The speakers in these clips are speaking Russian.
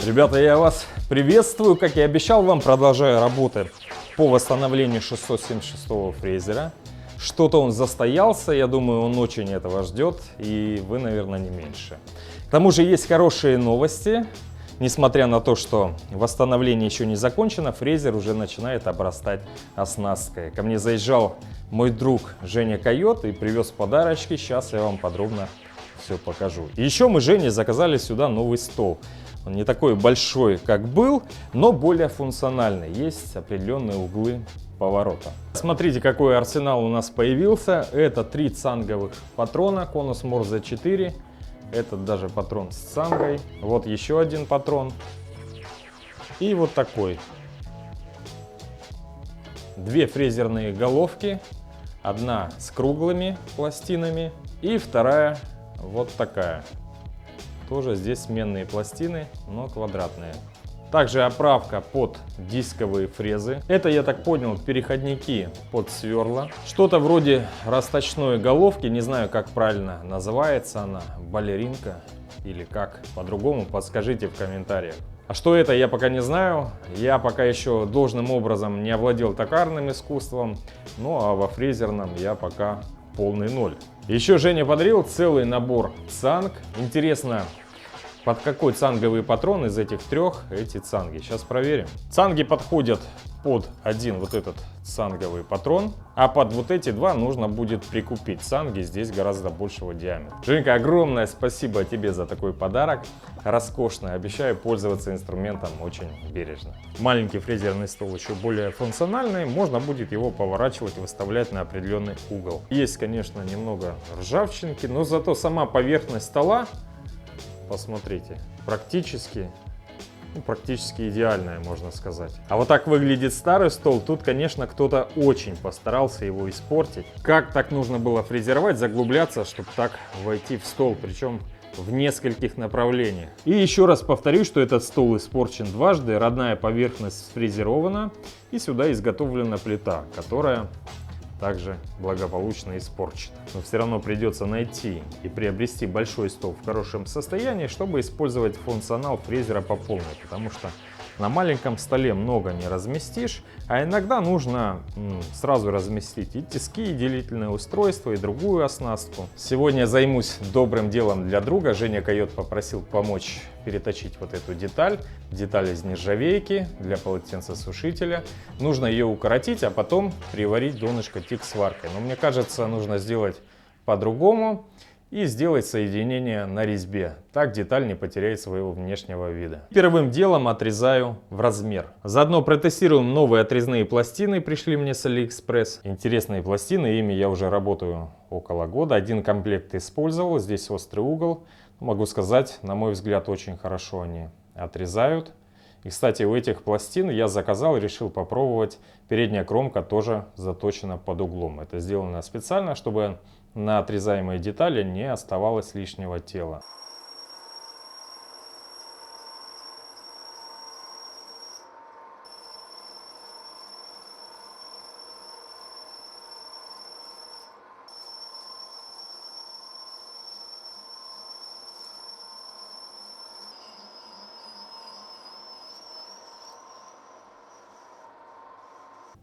Ребята, я вас приветствую. Как и обещал вам, продолжаю работы по восстановлению 676-го фрезера. Что-то он застоялся, я думаю, он очень этого ждет, и вы, наверное, не меньше. К тому же есть хорошие новости. Несмотря на то, что восстановление еще не закончено, фрезер уже начинает обрастать оснасткой. Ко мне заезжал мой друг Женя Койот и привез подарочки. Сейчас я вам подробно все покажу. И еще мы Жене заказали сюда новый стол. Он не такой большой, как был, но более функциональный. Есть определенные углы поворота. Смотрите, какой арсенал у нас появился. Это 3 цанговых патрона Konus Morse 4. Этот даже патрон с цангой. Вот еще один патрон. И вот такой. 2 фрезерные головки. Одна с круглыми пластинами. И вторая вот такая. Тоже здесь сменные пластины, но квадратные. Также оправка под дисковые фрезы. Это, я так понял, переходники под сверла. Что-то вроде расточной головки, не знаю, как правильно называется она, балеринка или как по-другому, подскажите в комментариях. А что это, я пока не знаю. Я пока еще должным образом не овладел токарным искусством. Ну а во фрезерном я пока полный ноль. Еще Женя подарил целый набор цанг. Интересно, под какой цанговый патрон из этих 3 эти цанги. Сейчас проверим. Цанги подходят под один вот этот цанговый патрон, а под вот эти 2 нужно будет прикупить цанги, здесь гораздо большего диаметра. Женька, огромное спасибо тебе за такой подарок. Роскошный. Обещаю пользоваться инструментом очень бережно. Маленький фрезерный стол еще более функциональный. Можно будет его поворачивать и выставлять на определенный угол. Есть, конечно, немного ржавчинки, но зато сама поверхность стола, посмотрите, практически идеальная, можно сказать. А вот так выглядит старый стол. Тут, конечно, кто-то очень постарался его испортить. Как так нужно было фрезеровать, заглубляться, чтобы так войти в стол, причем в нескольких направлениях. И еще раз повторю, что этот стол испорчен дважды. Родная поверхность сфрезерована, и сюда изготовлена плита, которая также благополучно испорчена. Но все равно придется найти и приобрести большой стол в хорошем состоянии, чтобы использовать функционал фрезера по полной, потому что на маленьком столе много не разместишь, а иногда нужно сразу разместить и тиски, и делительное устройство, и другую оснастку. Сегодня займусь добрым делом для друга. Женя Койот попросил помочь переточить вот эту деталь. Деталь из нержавейки для полотенцесушителя. Нужно ее укоротить, а потом приварить донышко тик-сваркой. Но мне кажется, нужно сделать по-другому и сделать соединение на резьбе. Так деталь не потеряет своего внешнего вида. Первым делом отрезаю в размер. Заодно протестируем новые отрезные пластины. Пришли мне с AliExpress. Интересные пластины, ими я уже работаю около года. Один комплект использовал. Здесь острый угол. Могу сказать, на мой взгляд, очень хорошо они отрезают. И, кстати, у этих пластин я заказал и решил попробовать. Передняя кромка тоже заточена под углом. Это сделано специально, чтобы на отрезаемой детали не оставалось лишнего тела.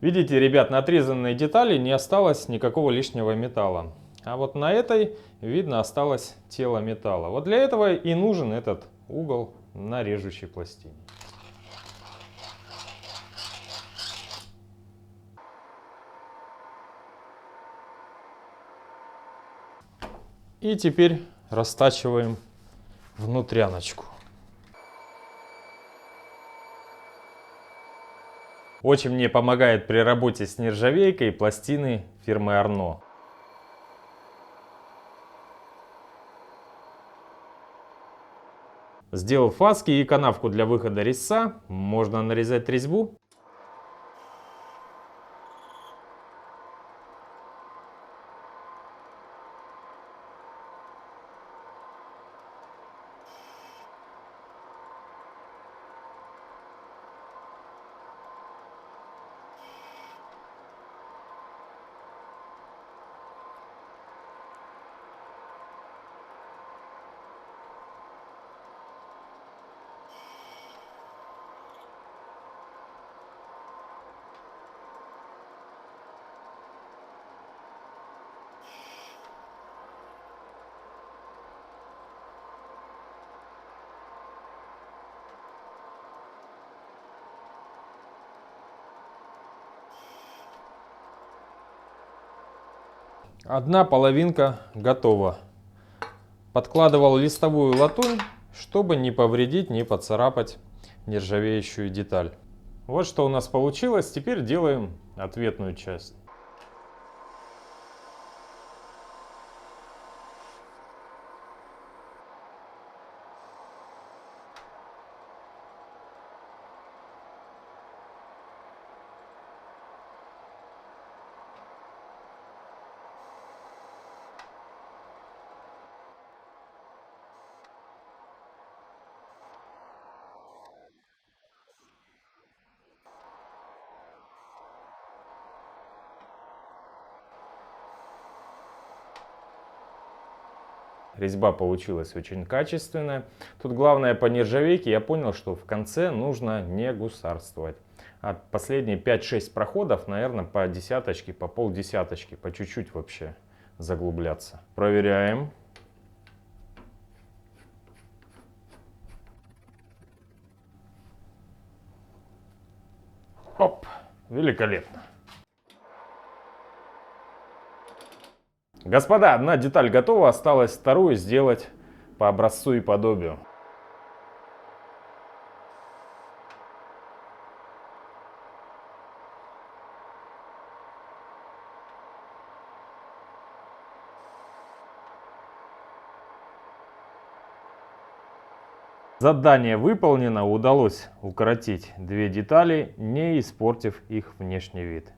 Видите, ребят, на отрезанной детали не осталось никакого лишнего металла. А вот на этой, видно, осталось тело металла. Вот для этого и нужен этот угол на режущей пластине. И теперь растачиваем внутряночку. Очень мне помогает при работе с нержавейкой пластины фирмы Arno. Сделав фаски и канавку для выхода резца, можно нарезать резьбу. Одна половинка готова. Подкладывал листовую латунь, чтобы не повредить, не поцарапать нержавеющую деталь. Вот что у нас получилось. Теперь делаем ответную часть. Резьба получилась очень качественная. Тут главное по нержавейке я понял, что в конце нужно не гусарствовать. А последние 5-6 проходов, наверное, по десяточке, по полдесяточки, по чуть-чуть вообще заглубляться. Проверяем. Оп, великолепно. Господа, одна деталь готова, осталось вторую сделать по образцу и подобию. Задание выполнено, удалось укоротить две детали, не испортив их внешний вид.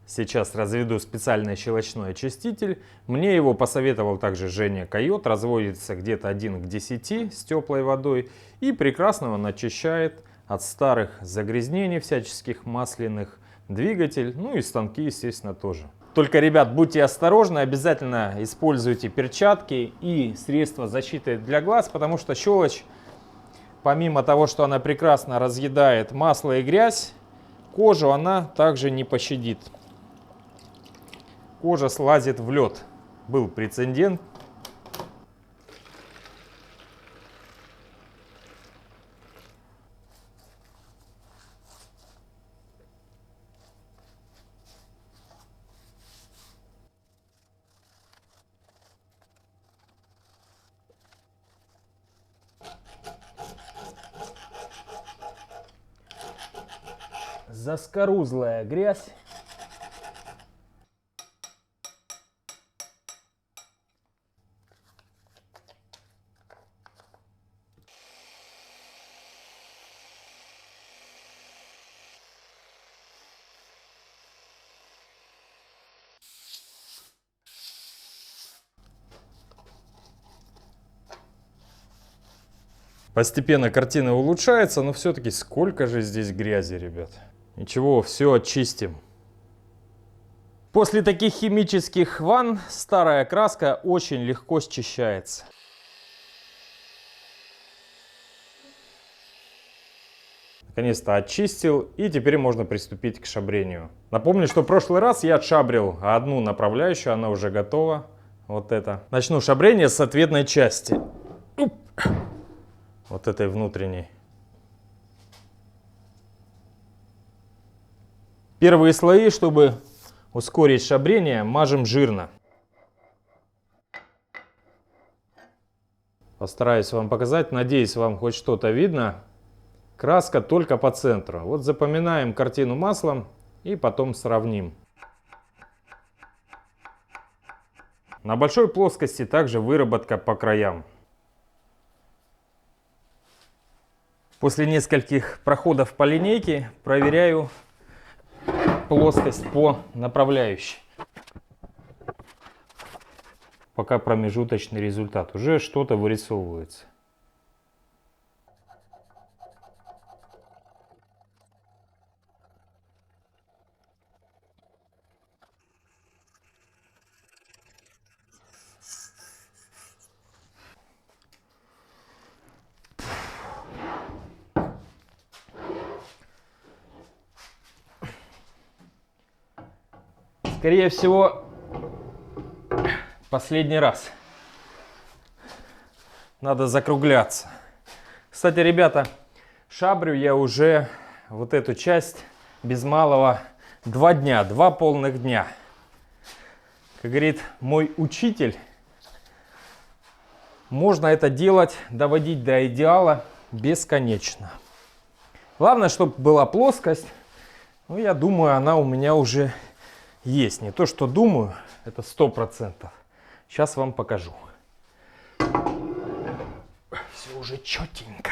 Сейчас разведу специальный щелочной очиститель. Мне его посоветовал также Женя Койот. Разводится где-то 1 к 10 с теплой водой. И прекрасно он очищает от старых загрязнений всяческих масляных двигатель. Ну и станки, естественно, тоже. Только, ребят, будьте осторожны. Обязательно используйте перчатки и средства защиты для глаз. Потому что щелочь, помимо того, что она прекрасно разъедает масло и грязь, кожу она также не пощадит. Кожа слазит в лед. Был прецедент. Заскорузлая грязь. Постепенно картина улучшается, но все-таки сколько же здесь грязи, ребят. Ничего, все очистим. После таких химических ванн старая краска очень легко счищается. Наконец-то очистил, и теперь можно приступить к шабрению. Напомню, что в прошлый раз я отшабрил одну направляющую, она уже готова. Вот это. Начну шабрение с ответной части. Вот этой внутренней. Первые слои, чтобы ускорить шабрение, мажем жирно. Постараюсь вам показать. Надеюсь, вам хоть что-то видно. Краска только по центру. Вот запоминаем картину маслом и потом сравним. На большой плоскости также выработка по краям. После нескольких проходов по линейке проверяю плоскость по направляющей. Пока промежуточный результат. Уже что-то вырисовывается. Скорее всего, последний раз. Надо закругляться. Кстати, ребята, шабрю я уже вот эту часть без малого 2 дня, 2 полных дня. Как говорит мой учитель, можно это делать, доводить до идеала бесконечно. Главное, чтобы была плоскость. Ну, я думаю, она у меня уже есть. Не то, что думаю, это 100%. Сейчас вам покажу. Все уже четенько.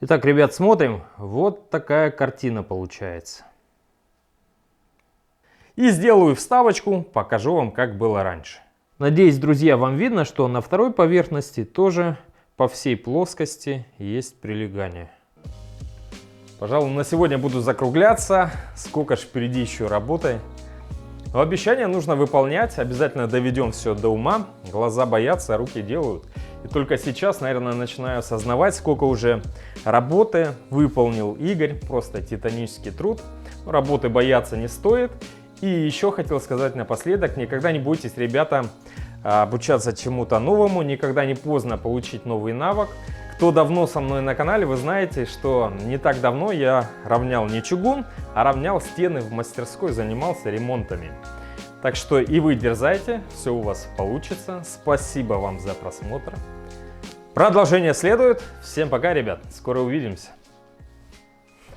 Итак, ребят, смотрим. Вот такая картина получается. И сделаю вставочку, покажу вам, как было раньше. Надеюсь, друзья, вам видно, что на второй поверхности тоже по всей плоскости есть прилегание. Пожалуй, на сегодня буду закругляться. Сколько ж впереди еще работы. Но обещания нужно выполнять. Обязательно доведем все до ума. Глаза боятся, руки делают. И только сейчас, наверное, начинаю осознавать, сколько уже работы выполнил Игорь. Просто титанический труд. Работы бояться не стоит. И еще хотел сказать напоследок, никогда не бойтесь, ребята, обучаться чему-то новому. Никогда не поздно получить новый навык. Кто давно со мной на канале, вы знаете, что не так давно я равнял не чугун, а равнял стены в мастерской, занимался ремонтами. Так что и вы дерзайте, все у вас получится. Спасибо вам за просмотр. Продолжение следует. Всем пока, ребят. Скоро увидимся.